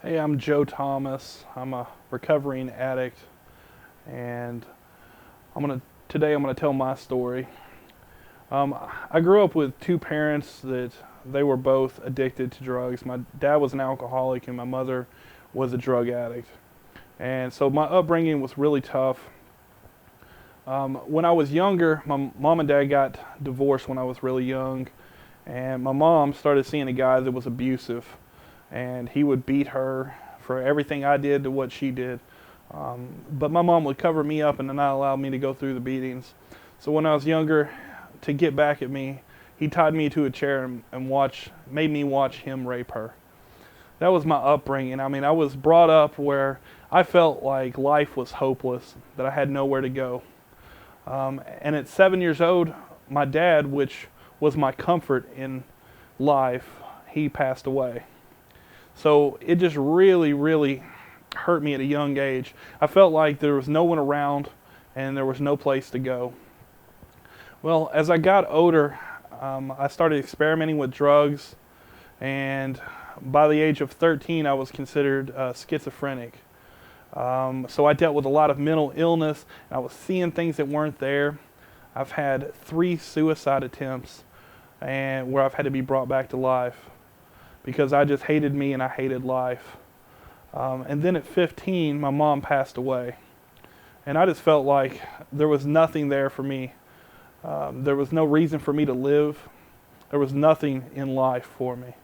Hey, I'm Joe Thomas. I'm a recovering addict, and today I'm gonna tell my story. I grew up with two parents that they were both addicted to drugs. My dad was an alcoholic, and my mother was a drug addict. And so my upbringing was really tough. When I was younger, my mom and dad got divorced when I was really young, and my mom started seeing a guy that was abusive, and he would beat her for everything I did to what she did. But my mom would cover me up and not allow me to go through the beatings. So when I was younger, to get back at me, he tied me to a chair and made me watch him rape her. That was my upbringing. I mean, I was brought up where I felt like life was hopeless, that I had nowhere to go. And at 7 years old, my dad, which was my comfort in life, he passed away. So it just really, really hurt me at a young age. I felt like there was no one around and there was no place to go. Well, as I got older, I started experimenting with drugs, and by the age of 13, I was considered schizophrenic. So I dealt with a lot of mental illness, and I was seeing things that weren't there. I've had 3 suicide attempts, and where I've had to be brought back to life because I just hated me and I hated life. And then at 15, my mom passed away, and I just felt like there was nothing there for me. There was no reason for me to live. There was nothing in life for me.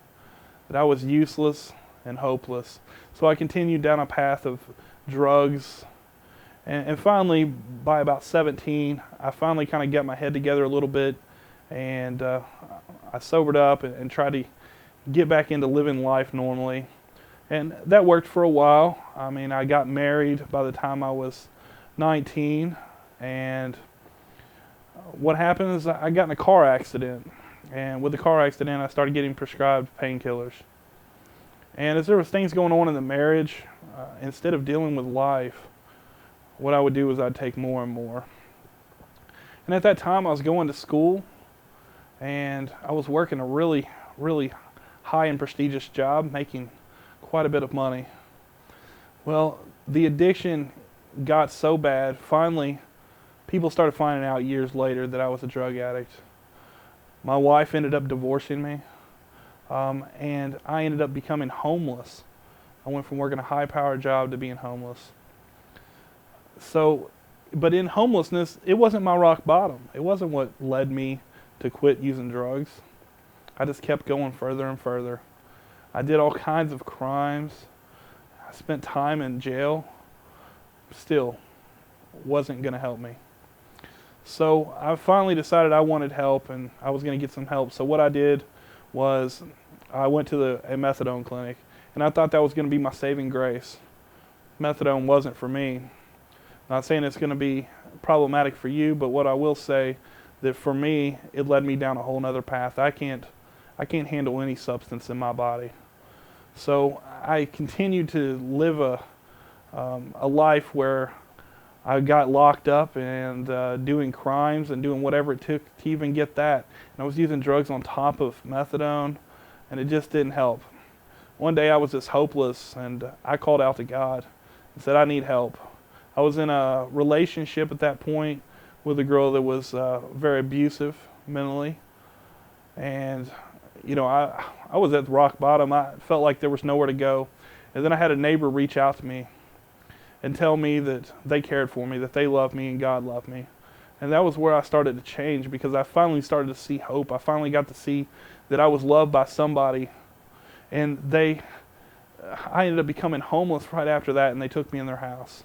That I was useless and hopeless. So I continued down a path of drugs. And finally, by about 17, I finally kind of got my head together a little bit. And I sobered up and tried to get back into living life normally. And that worked for a while. I mean, I got married by the time I was 19. And what happened is I got in a car accident. And with the car accident, I started getting prescribed painkillers. And as there was things going on in the marriage, instead of dealing with life, what I would do is I'd take more and more. And at that time, I was going to school, and I was working a really, really high and prestigious job, making quite a bit of money. Well, the addiction got so bad, finally, people started finding out years later that I was a drug addict. My wife ended up divorcing me, and I ended up becoming homeless. I went from working a high-powered job to being homeless. But in homelessness, it wasn't my rock bottom. It wasn't what led me to quit using drugs. I just kept going further and further. I did all kinds of crimes. I spent time in jail. Still, wasn't going to help me. So I finally decided I wanted help, and I was going to get some help. So what I did was I went to a methadone clinic, and I thought that was going to be my saving grace. Methadone wasn't for me. Not saying it's going to be problematic for you, but what I will say that for me, it led me down a whole nother path. I can't handle any substance in my body. So I continued to live a life where I got locked up and doing crimes and doing whatever it took to even get that. And I was using drugs on top of methadone, and it just didn't help. One day I was just hopeless, and I called out to God and said, I need help. I was in a relationship at that point with a girl that was very abusive mentally. And, I was at rock bottom. I felt like there was nowhere to go. And then I had a neighbor reach out to me and tell me that they cared for me, that they loved me and God loved me. And that was where I started to change, because I finally started to see hope. I finally got to see that I was loved by somebody. And I ended up becoming homeless right after that, and they took me in their house.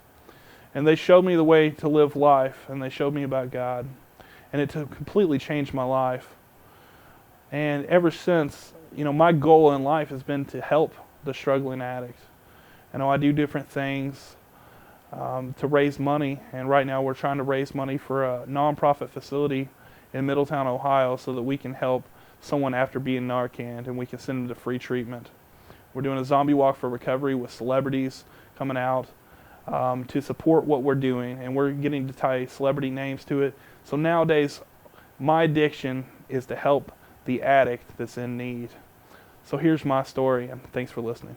And they showed me the way to live life, and they showed me about God. And it completely changed my life. And ever since, my goal in life has been to help the struggling addict. I do different things to raise money, and right now we're trying to raise money for a nonprofit facility in Middletown, Ohio, so that we can help someone after being Narcaned, and we can send them to free treatment. We're doing a zombie walk for recovery with celebrities coming out to support what we're doing, and we're getting to tie celebrity names to it. So nowadays, my addiction is to help the addict that's in need. So here's my story, and thanks for listening.